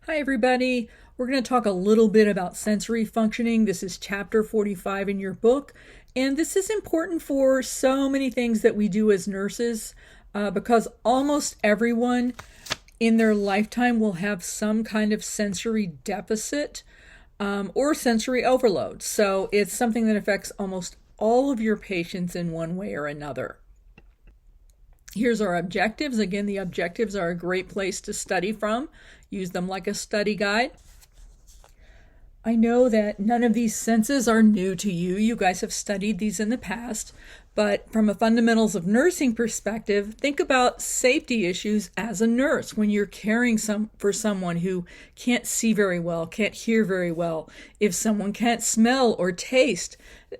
Hi, everybody. We're going to talk a little bit about sensory functioning. This is chapter 45 in your book. And this is important for so many things that we do as nurses because almost everyone in their lifetime will have some kind of sensory deficit or sensory overload. So it's something that affects almost all of your patients in one way or another. Here's our objectives. Again, the objectives are a great place to study from. Use them like a study guide. I know that none of these senses are new to you. You guys have studied these in the past. But from a fundamentals of nursing perspective, think about safety issues as a nurse when you're caring for someone who can't see very well, can't hear very well. If someone can't smell or taste,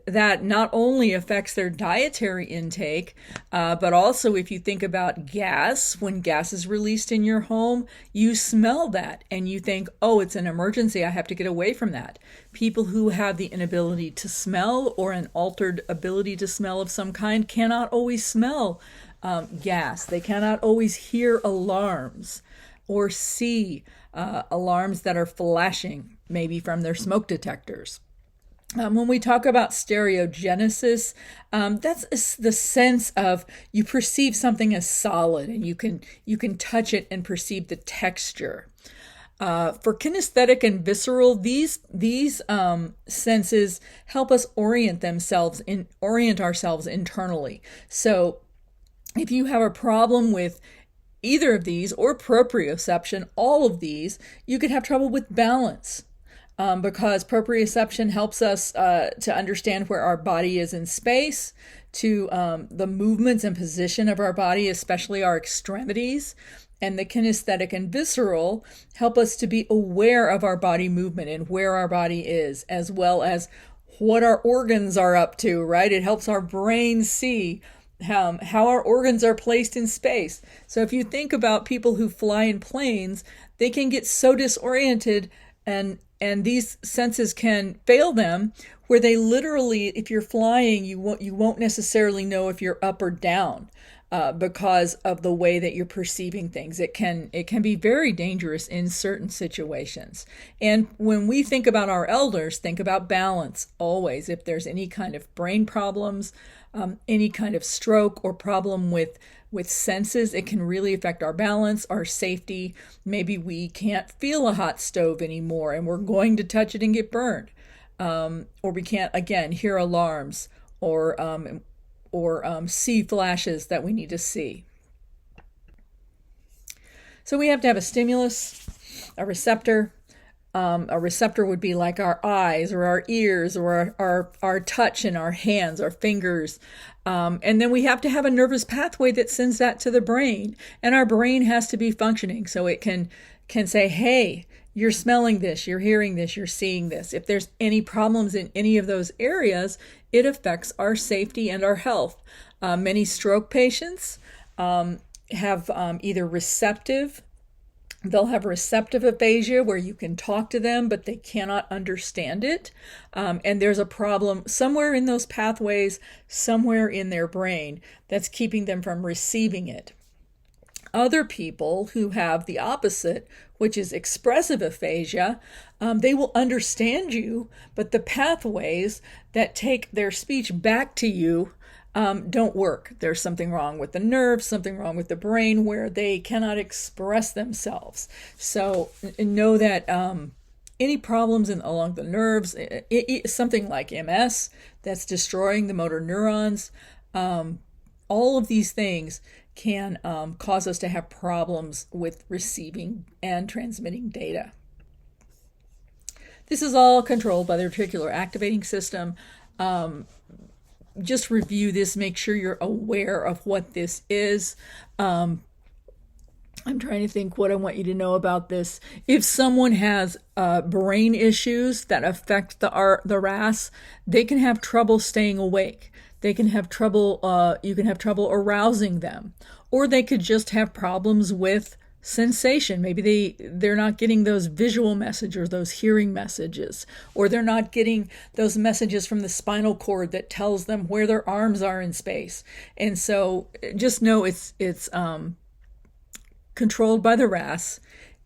that not only affects their dietary intake, but also if you think about gas, when gas is released in your home, you smell that and you think, oh, it's an emergency, I have to get away from that. People who have the inability to smell or an altered ability to smell of some kind cannot always smell gas. They cannot always hear alarms or see alarms that are flashing, maybe from their smoke detectors. When we talk about stereogenesis, that's the sense of you perceive something as solid and you can touch it and perceive the texture. For kinesthetic and visceral, these senses help us orient ourselves internally. So if you have a problem with either of these or proprioception, all of these, you could have trouble with balance. Because proprioception helps us to understand where our body is in space, to the movements and position of our body, especially our extremities. And the kinesthetic and visceral help us to be aware of our body movement and where our body is, as well as what our organs are up to, right? It helps our brain see how our organs are placed in space. So if you think about people who fly in planes, they can get so disoriented and these senses can fail them where they literally, if you're flying, you won't necessarily know if you're up or down because of the way that you're perceiving things. It can be very dangerous in certain situations. And when we think about our elders, think about balance always. If there's any kind of brain problems, any kind of stroke or problem with senses, it can really affect our balance, our safety. Maybe we can't feel a hot stove anymore and we're going to touch it and get burned. Or we can't, again, hear alarms or see flashes that we need to see. So we have to have a stimulus, a receptor. A receptor would be like our eyes or our ears or our touch in our hands, our fingers. And then we have to have a nervous pathway that sends that to the brain. And our brain has to be functioning so it can say, hey, you're smelling this, you're hearing this, you're seeing this. If there's any problems in any of those areas, it affects our safety and our health. Many stroke patients have either they'll have receptive aphasia where you can talk to them, but they cannot understand it. And there's a problem somewhere in those pathways, somewhere in their brain that's keeping them from receiving it. Other people who have the opposite, which is expressive aphasia, they will understand you, but the pathways that take their speech back to you don't work. There's something wrong with the nerves, something wrong with the brain where they cannot express themselves. So know that any problems along the nerves, something like MS that's destroying the motor neurons, all of these things can cause us to have problems with receiving and transmitting data. This is all controlled by the reticular activating system. Just review this, make sure you're aware of what this is. I'm trying to think what I want you to know about this. If someone has brain issues that affect the RAS, they can have trouble staying awake. They can have trouble, you can have trouble arousing them. Or they could just have problems with sensation. Maybe they're not getting those visual messages or those hearing messages, or they're not getting those messages from the spinal cord that tells them where their arms are in space. And so just know it's controlled by the RAS,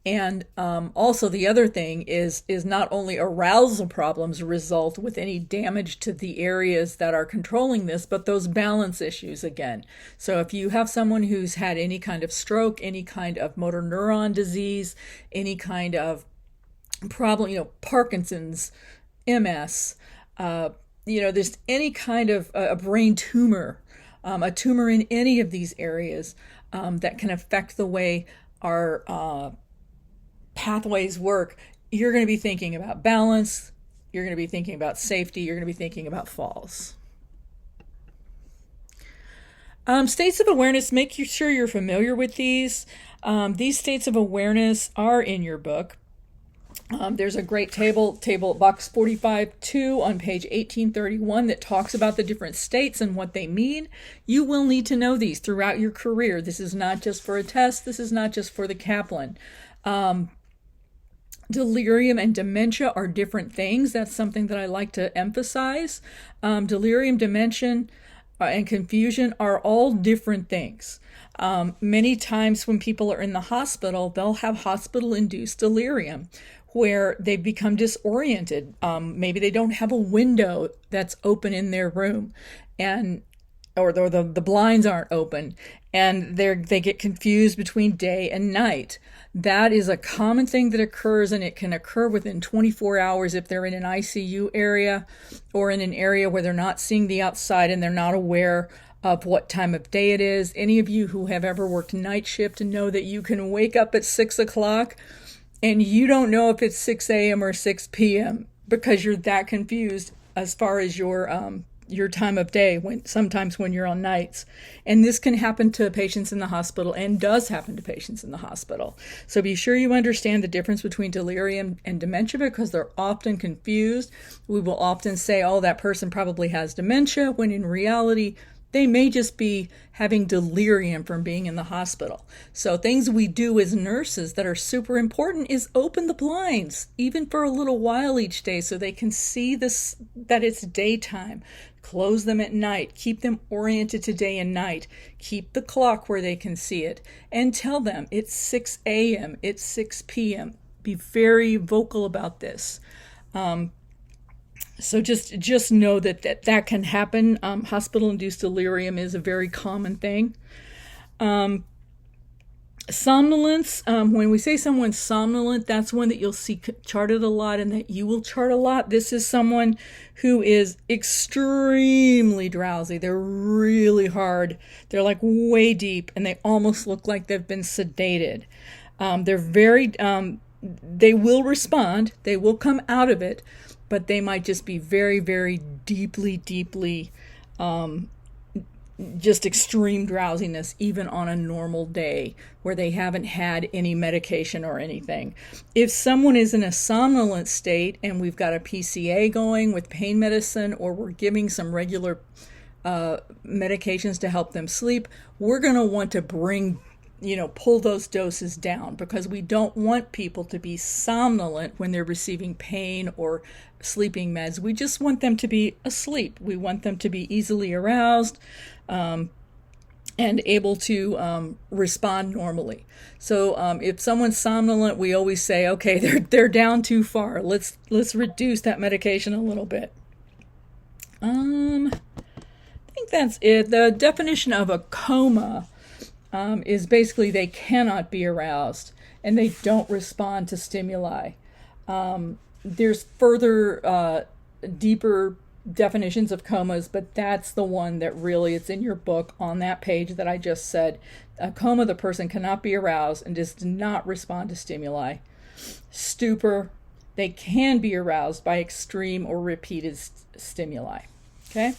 And also the other thing is not only arousal problems result with any damage to the areas that are controlling this, but those balance issues again. So if you have someone who's had any kind of stroke, any kind of motor neuron disease, any kind of problem, Parkinson's, MS, there's any kind of a brain tumor, a tumor in any of these areas that can affect the way our pathways work, you're going to be thinking about balance, you're going to be thinking about safety, you're going to be thinking about falls. States of awareness, make sure you're familiar with these. These states of awareness are in your book. There's a great table box 45-2 on page 1831 that talks about the different states and what they mean. You will need to know these throughout your career. This is not just for a test. This is not just for the Kaplan. Delirium and dementia are different things. That's something that I like to emphasize. Delirium, dementia, and confusion are all different things. Many times when people are in the hospital, they'll have hospital-induced delirium where they become disoriented. Maybe they don't have a window that's open in their room, or the blinds aren't open, and they get confused between day and night. That is a common thing that occurs, and it can occur within 24 hours if they're in an ICU area or in an area where they're not seeing the outside and they're not aware of what time of day it is. Any of you who have ever worked night shift know that you can wake up at 6 o'clock and you don't know if it's 6 a.m. or 6 p.m. because you're that confused as far as your time of day, sometimes when you're on nights. And this can happen to patients in the hospital and does happen to patients in the hospital. So be sure you understand the difference between delirium and dementia because they're often confused. We will often say, oh, that person probably has dementia, when in reality, they may just be having delirium from being in the hospital. So things we do as nurses that are super important is open the blinds, even for a little while each day so they can see this, that it's daytime. Close them at night. Keep them oriented to day and night. Keep the clock where they can see it. And tell them it's 6 a.m., it's 6 p.m. Be very vocal about this. So just know that can happen. Hospital-induced delirium is a very common thing. Somnolence, when we say someone's somnolent, that's one that you'll see charted a lot and that you will chart a lot. This is someone who is extremely drowsy. They're really hard. They're like way deep and they almost look like they've been sedated. They're very, they will respond. They will come out of it, but they might just be very, very deeply, just extreme drowsiness, even on a normal day where they haven't had any medication or anything. If someone is in a somnolent state and we've got a PCA going with pain medicine, or we're giving some regular medications to help them sleep, we're going to want to pull those doses down, because we don't want people to be somnolent when they're receiving pain or sleeping meds. We just want them to be asleep. We want them to be easily aroused and able to respond normally. So if someone's somnolent, we always say, okay, they're down too far. Let's reduce that medication a little bit. I think that's it. The definition of a coma is basically they cannot be aroused and they don't respond to stimuli. There's further deeper definitions of comas, but that's the one that really, it's in your book on that page that I just said. A coma, the person cannot be aroused and does not respond to stimuli. Stupor, they can be aroused by extreme or repeated stimuli. Okay?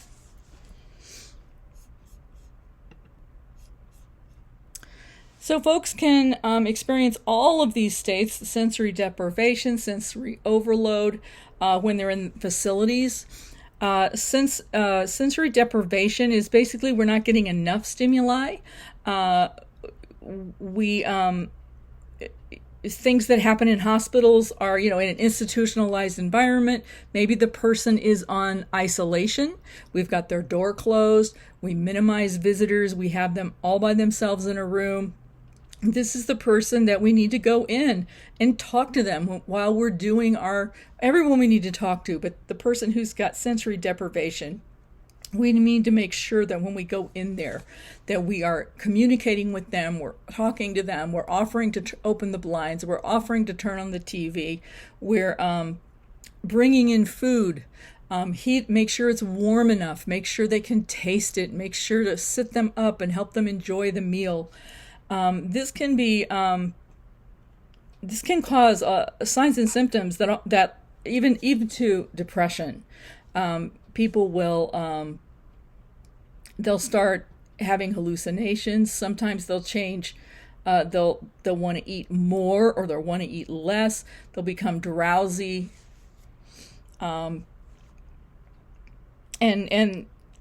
So folks can experience all of these states: sensory deprivation, sensory overload, when they're in facilities. Sensory deprivation is basically we're not getting enough stimuli. Things that happen in hospitals are, in an institutionalized environment. Maybe the person is on isolation. We've got their door closed. We minimize visitors. We have them all by themselves in a room. This is the person that we need to go in and talk to them while we're doing everyone we need to talk to, but the person who's got sensory deprivation, we need to make sure that when we go in there that we are communicating with them, we're talking to them, we're offering to open the blinds, we're offering to turn on the TV, we're bringing in food, make sure it's warm enough, make sure they can taste it, make sure to sit them up and help them enjoy the meal. This can cause signs and symptoms that even to depression. People will they'll start having hallucinations. Sometimes they'll change. They'll want to eat more, or they'll want to eat less. They'll become drowsy, and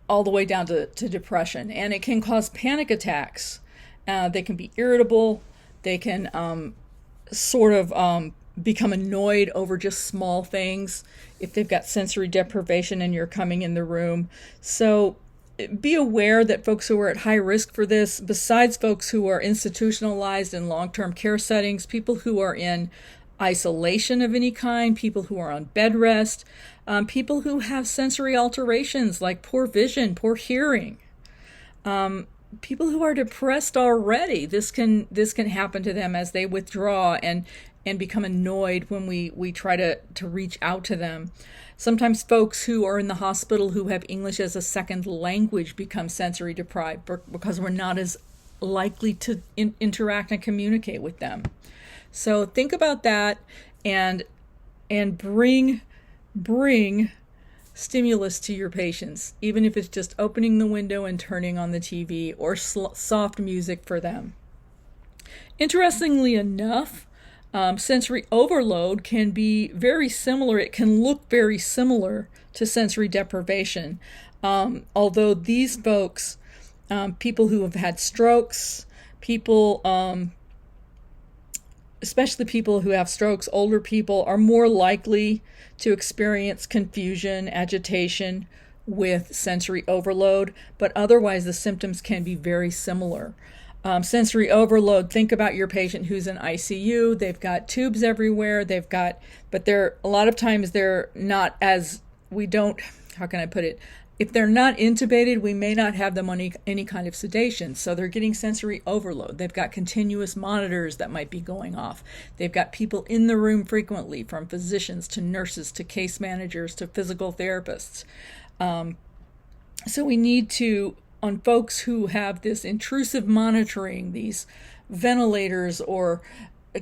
all the way down to depression. And it can cause panic attacks. They can be irritable. They can become annoyed over just small things if they've got sensory deprivation and you're coming in the room. So be aware that folks who are at high risk for this, besides folks who are institutionalized in long-term care settings, people who are in isolation of any kind, people who are on bed rest, people who have sensory alterations like poor vision, poor hearing, people who are depressed already. This can happen to them as they withdraw and become annoyed when we try to reach out to them. Sometimes folks who are in the hospital who have English as a second language become sensory deprived because we're not as likely to interact and communicate with them. So think about that and bring stimulus to your patients, even if it's just opening the window and turning on the TV or soft music for them. Interestingly enough, sensory overload can be very similar. It can look very similar to sensory deprivation. Although these folks, people who have had strokes, especially people who have strokes, older people, are more likely to experience confusion, agitation with sensory overload, but otherwise the symptoms can be very similar. Sensory overload, think about your patient who's in ICU. They've got tubes everywhere. But a lot of times they're not how can I put it? If they're not intubated, we may not have them on any kind of sedation. So they're getting sensory overload. They've got continuous monitors that might be going off. They've got people in the room frequently, from physicians to nurses to case managers to physical therapists. So we need to, on folks who have this intrusive monitoring, these ventilators or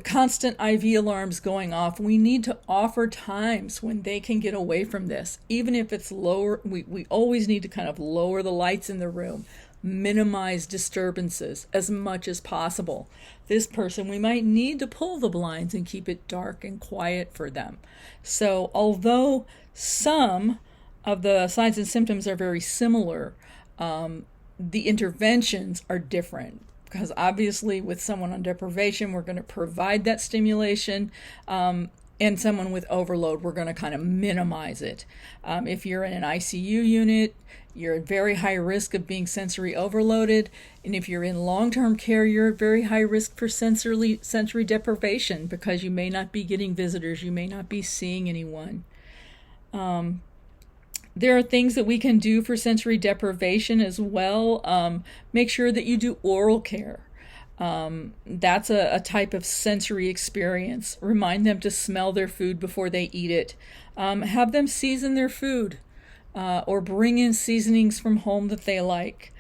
constant IV alarms going off, we need to offer times when they can get away from this. Even if it's lower, we always need to kind of lower the lights in the room, minimize disturbances as much as possible. This person, we might need to pull the blinds and keep it dark and quiet for them. So although some of the signs and symptoms are very similar, the interventions are different, because obviously with someone on deprivation, we're going to provide that stimulation, and someone with overload, we're going to kind of minimize it. If you're in an ICU unit, you're at very high risk of being sensory overloaded, and if you're in long-term care, you're at very high risk for sensory deprivation, because you may not be getting visitors, you may not be seeing anyone. There are things that we can do for sensory deprivation as well. Make sure that you do oral care. That's a type of sensory experience. Remind them to smell their food before they eat it. Have them season their food, or bring in seasonings from home that they like.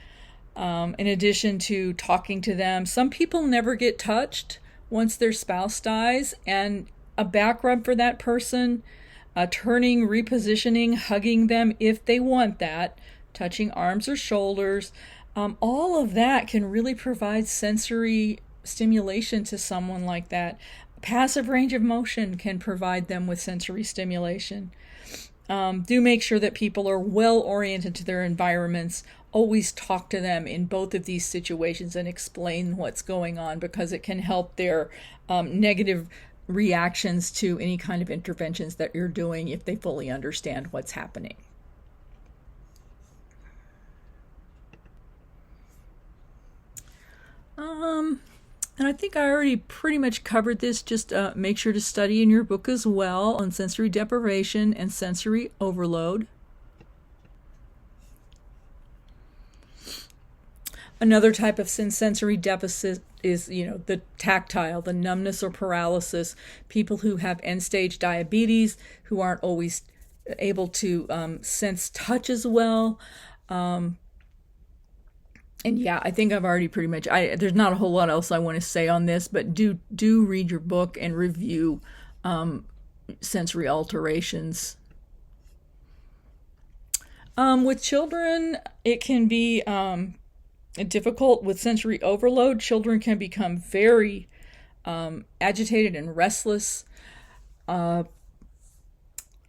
In addition to talking to them, some people never get touched once their spouse dies, and a back rub for that person, turning, repositioning, hugging them if they want that, touching arms or shoulders, all of that can really provide sensory stimulation to someone like that. Passive range of motion can provide them with sensory stimulation. Do make sure that people are well oriented to their environments. Always talk to them in both of these situations and explain what's going on, because it can help their negative reactions to any kind of interventions that you're doing if they fully understand what's happening. And I think I already pretty much covered this. Just make sure to study in your book as well on sensory deprivation and sensory overload. Another type of sensory deficit is, the tactile, the numbness or paralysis. People who have end-stage diabetes, who aren't always able to sense touch as well. And yeah, I think I've already pretty much, there's not a whole lot else I want to say on this, but do read your book and review sensory alterations. With children, it can be difficult with sensory overload. Children can become very agitated and restless. I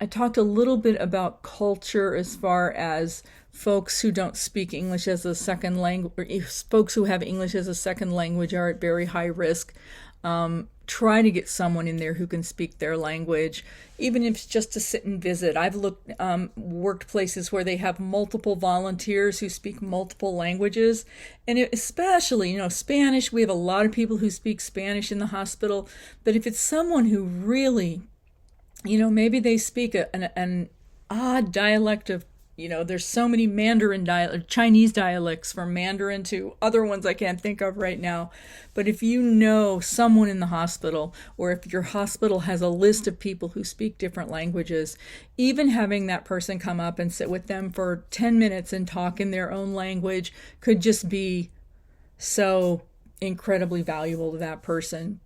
talked a little bit about culture as far as folks who don't speak English as a second language, or folks who have English as a second language are at very high risk. Try to get someone in there who can speak their language, even if it's just to sit and visit. I've worked places where they have multiple volunteers who speak multiple languages, and especially, Spanish. We have a lot of people who speak Spanish in the hospital, but if it's someone who really, maybe they speak an odd dialect of, there's so many Chinese dialects, from Mandarin to other ones I can't think of right now. But if you know someone in the hospital, or if your hospital has a list of people who speak different languages, even having that person come up and sit with them for 10 minutes and talk in their own language could just be so incredibly valuable to that person.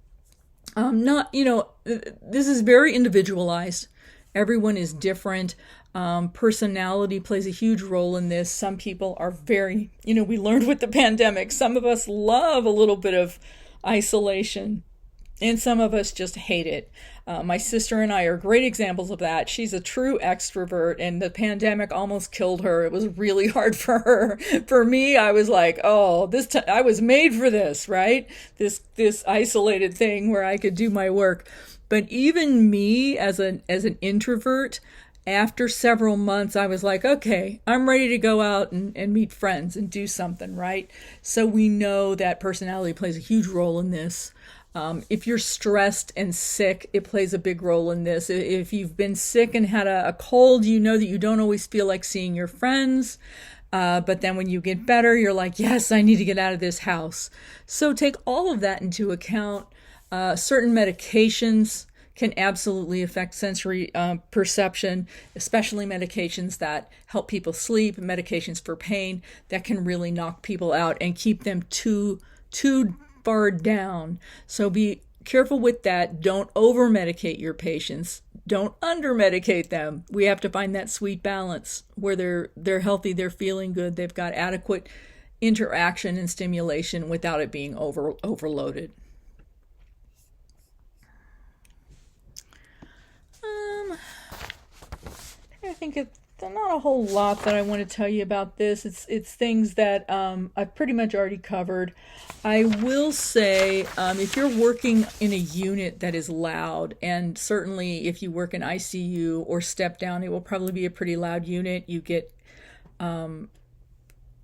This is very individualized. Everyone is different. Personality plays a huge role in this. Some people are very, we learned with the pandemic, some of us love a little bit of isolation, and some of us just hate it. My sister and I are great examples of that. She's a true extrovert, and the pandemic almost killed her. It was really hard for her. For me, I was like, oh, I was made for this, right? This isolated thing where I could do my work. But even me as an introvert, after several months, I was like, okay, I'm ready to go out and meet friends and do something, right? So we know that personality plays a huge role in this. If you're stressed and sick, it plays a big role in this. If you've been sick and had a cold, you know that you don't always feel like seeing your friends. But then when you get better, you're like, yes, I need to get out of this house. So take all of that into account. Certain medications can absolutely affect sensory perception, especially medications that help people sleep, medications for pain that can really knock people out and keep them too far down. So be careful with that. Don't over-medicate your patients. Don't under-medicate them. We have to find that sweet balance where they're healthy, they're feeling good, they've got adequate interaction and stimulation without it being overloaded. I think it's not a whole lot that I want to tell you about this. It's things that I've pretty much already covered. I will say, if you're working in a unit that is loud, and certainly if you work in ICU or step down, it will probably be a pretty loud unit. You get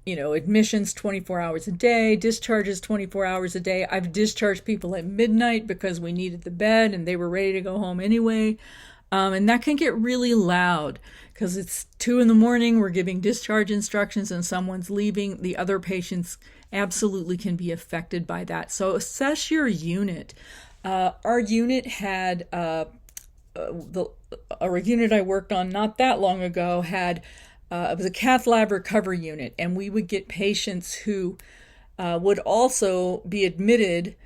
admissions 24 hours a day, discharges 24 hours a day. I've discharged people at midnight because we needed the bed and they were ready to go home anyway. And that can get really loud because it's 2 a.m. We're giving discharge instructions and someone's leaving. The other patients absolutely can be affected by that. So assess your unit. Our unit had, our unit I worked on not that long ago had, it was a cath lab recovery unit, and we would get patients who would also be admitted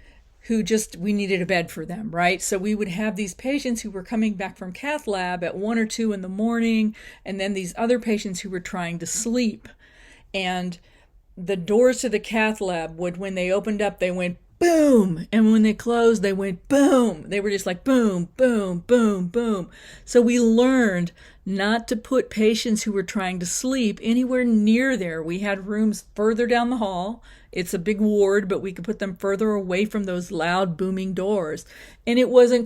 we needed a bed for them, right? So we would have these patients who were coming back from cath lab at 1 or 2 a.m, and then these other patients who were trying to sleep. And the doors to the cath lab when they opened up, they went boom. And when they closed, they went boom. They were just like boom, boom, boom, boom. So we learned not to put patients who were trying to sleep anywhere near there. We had rooms further down the hall. It's a big ward, but we could put them further away from those loud booming doors. And it didn't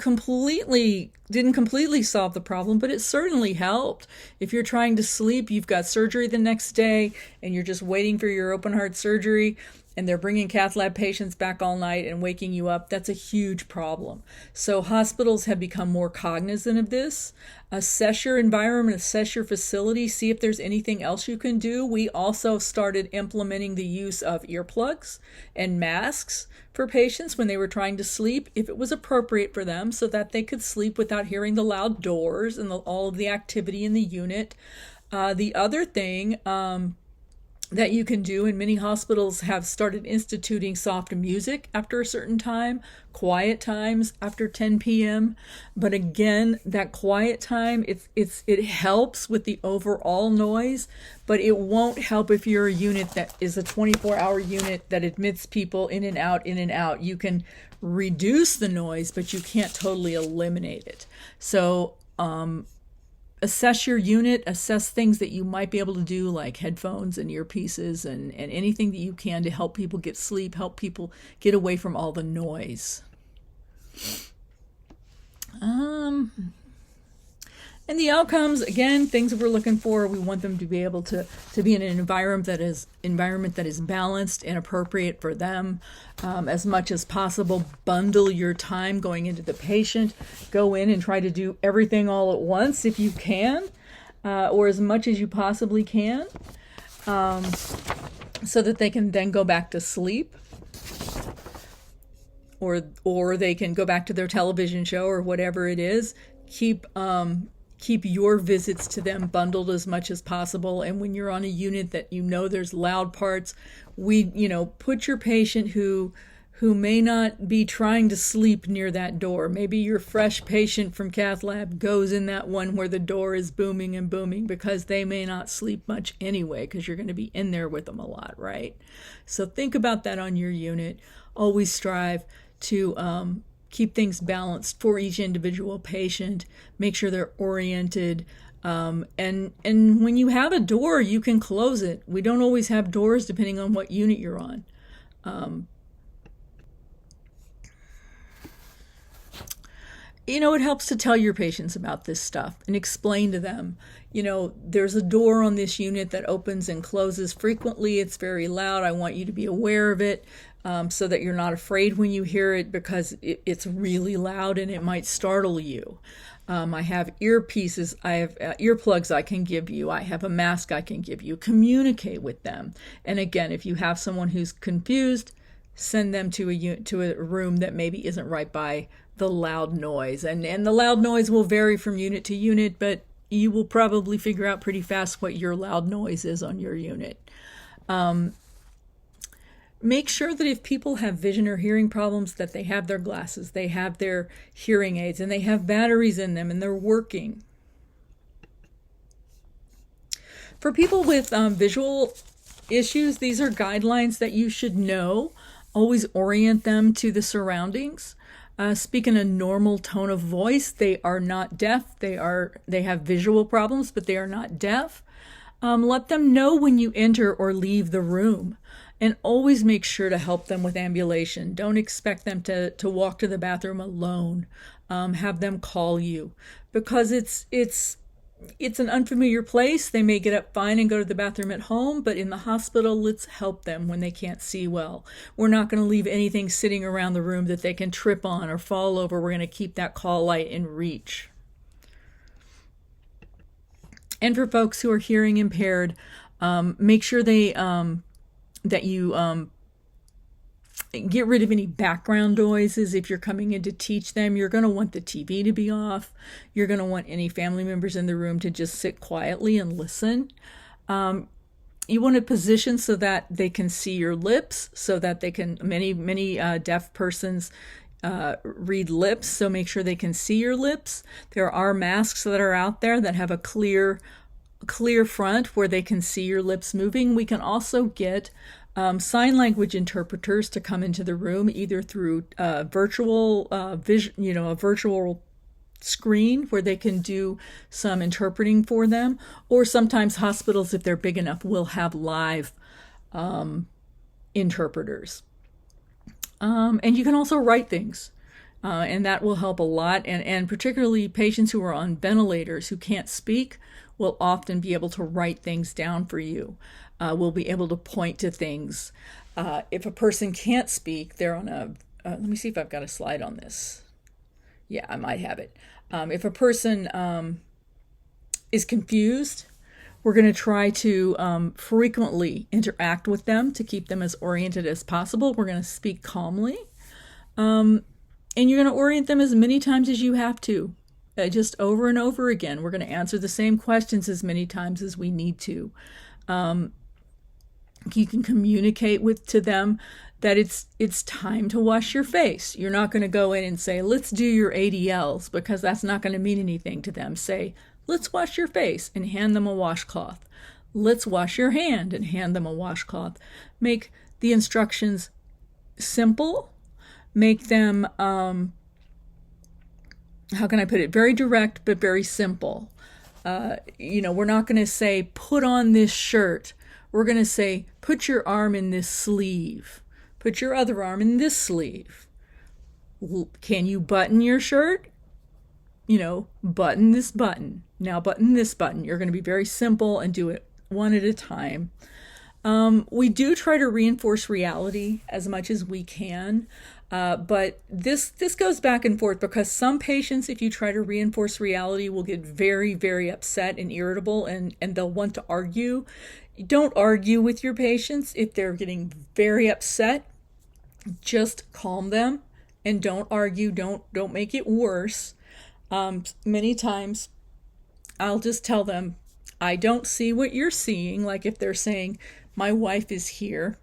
completely solve the problem, but it certainly helped. If you're trying to sleep, you've got surgery the next day, and you're just waiting for your open heart surgery, and they're bringing cath lab patients back all night and waking you up, that's a huge problem. So hospitals have become more cognizant of this. Assess your environment, assess your facility, see if there's anything else you can do. We also started implementing the use of earplugs and masks for patients when they were trying to sleep, if it was appropriate for them, so that they could sleep without hearing the loud doors and all of the activity in the unit. The other thing that you can do, and many hospitals have started instituting soft music after a certain time, quiet times after 10 p.m. But again, that quiet time, it helps with the overall noise, but it won't help if you're a unit that is a 24-hour unit that admits people in and out, in and out. You can reduce the noise, but you can't totally eliminate it. So, assess your unit, assess things that you might be able to do, like headphones and earpieces and anything that you can to help people get sleep, help people get away from all the noise. And the outcomes, again, things that we're looking for, we want them to be able to be in an environment that is balanced and appropriate for them. As much as possible, bundle your time going into the patient. Go in and try to do everything all at once if you can, or as much as you possibly can, so that they can then go back to sleep. Or they can go back to their television show or whatever it is. Keep your visits to them bundled as much as possible. And when you're on a unit that you know there's loud parts, put your patient who may not be trying to sleep near that door. Maybe your fresh patient from cath lab goes in that one where the door is booming and booming, because they may not sleep much anyway, because you're going to be in there with them a lot, right? So think about that on your unit. Always strive to keep things balanced for each individual patient. Make sure they're oriented. And when you have a door, you can close it. We don't always have doors depending on what unit you're on. It helps to tell your patients about this stuff and explain to them, there's a door on this unit that opens and closes frequently. It's very loud. I want you to be aware of it, so that you're not afraid when you hear it, because it's really loud and it might startle you. I have earpieces, I have earplugs I can give you, I have a mask I can give you. Communicate with them. And again, if you have someone who's confused, send them to a room that maybe isn't right by the loud noise. And the loud noise will vary from unit to unit, but you will probably figure out pretty fast what your loud noise is on your unit. Make sure that if people have vision or hearing problems, that they have their glasses, they have their hearing aids, and they have batteries in them and they're working. For people with visual issues, these are guidelines that you should know. Always orient them to the surroundings. Speak in a normal tone of voice. They are not deaf. They have visual problems, but they are not deaf. Let them know when you enter or leave the room. And always make sure to help them with ambulation. Don't expect them to walk to the bathroom alone. Have them call you, because it's an unfamiliar place. They may get up fine and go to the bathroom at home, but in the hospital, let's help them when they can't see well. We're not going to leave anything sitting around the room that they can trip on or fall over. We're going to keep that call light in reach. And for folks who are hearing impaired, make sure that you get rid of any background noises. If you're coming in to teach them, you're going to want the TV to be off. You're going to want any family members in the room to just sit quietly and listen. You want to position so that they can see your lips, so that they can, many deaf persons read lips, so make sure they can see your lips. There are masks that are out there that have a clear front where they can see your lips moving. We can also get sign language interpreters to come into the room, either through virtual a virtual screen where they can do some interpreting for them, or sometimes hospitals, if they're big enough, will have live interpreters. And you can also write things. And that will help a lot. And particularly patients who are on ventilators who can't speak will often be able to write things down for you. Will be able to point to things. If a person can't speak, they're on a, let me see if I've got a slide on this. Yeah, I might have it. If a person is confused, we're going to try to frequently interact with them to keep them as oriented as possible. We're going to speak calmly. And you're going to orient them as many times as you have to, just over and over again. We're going to answer the same questions as many times as we need to. You can communicate to them that it's time to wash your face. You're not going to go in and say, let's do your ADLs, because that's not going to mean anything to them. Say, let's wash your face, and hand them a washcloth. Let's wash your hand, and hand them a washcloth. Make the instructions simple. Make them, how can I put it, very direct, but very simple. We're not going to say, put on this shirt. We're going to say, put your arm in this sleeve. Put your other arm in this sleeve. Can you button your shirt? Button this button. Now button this button. You're going to be very simple and do it one at a time. We do try to reinforce reality as much as we can. But this goes back and forth, because some patients, if you try to reinforce reality, will get very, very upset and irritable, and they'll want to argue. Don't argue with your patients if they're getting very upset. Just calm them and don't argue. Don't make it worse. Many times I'll just tell them, I don't see what you're seeing. Like if they're saying, my wife is here,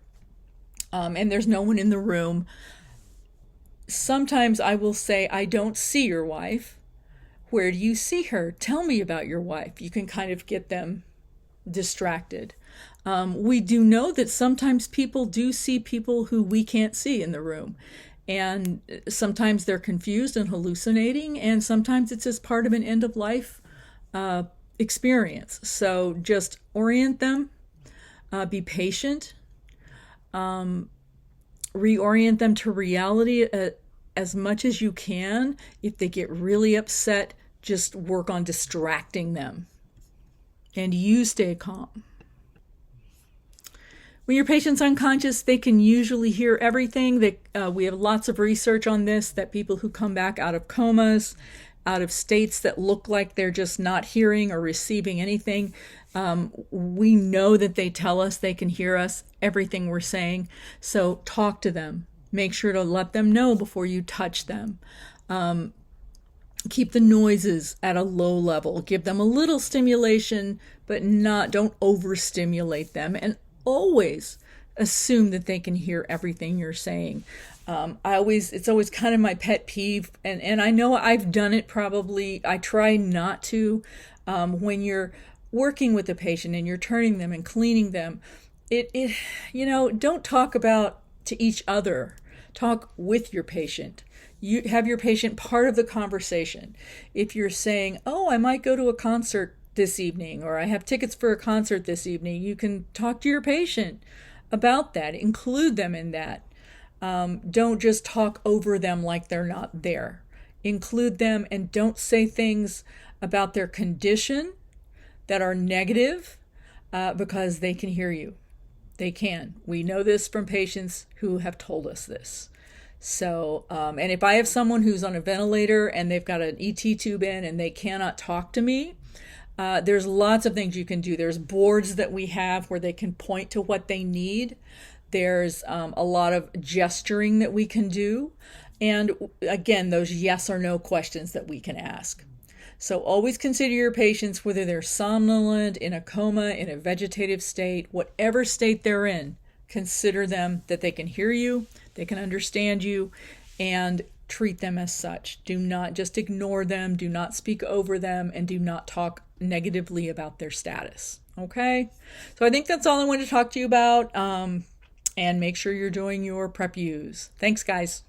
and there's no one in the room. Sometimes I will say, I don't see your wife. Where do you see her? Tell me about your wife. You can kind of get them distracted. We do know that sometimes people do see people who we can't see in the room. And sometimes they're confused and hallucinating, and sometimes it's just part of an end-of-life experience. So just orient them, be patient, reorient them to reality as much as you can. If they get really upset, just work on distracting them. And you stay calm. When your patient's unconscious, they can usually hear everything. We have lots of research on this, that people who come back out of comas, out of states that look like they're just not hearing or receiving anything, we know that they tell us they can hear us, everything we're saying. So talk to them. Make sure to let them know before you touch them. Keep the noises at a low level. Give them a little stimulation, but don't overstimulate them. And always assume that they can hear everything you're saying. It's always kind of my pet peeve, and I know I've done it probably. I try not to. When you're working with a patient and you're turning them and cleaning them, don't talk about to each other. Talk with your patient. You have your patient part of the conversation. If you're saying, oh, I might go to a concert this evening, or I have tickets for a concert this evening, you can talk to your patient about that. Include them in that. Don't just talk over them like they're not there. Include them, and don't say things about their condition that are negative, because they can hear you. They can. We know this from patients who have told us this. So, and if I have someone who's on a ventilator and they've got an ET tube in and they cannot talk to me, there's lots of things you can do. There's boards that we have where they can point to what they need. There's a lot of gesturing that we can do. And again, those yes or no questions that we can ask. So always consider your patients, whether they're somnolent, in a coma, in a vegetative state, whatever state they're in, consider them that they can hear you, they can understand you, and treat them as such. Do not just ignore them, do not speak over them, and do not talk negatively about their status. Okay? So I think that's all I wanted to talk to you about. And make sure you're doing your prep use. Thanks, guys.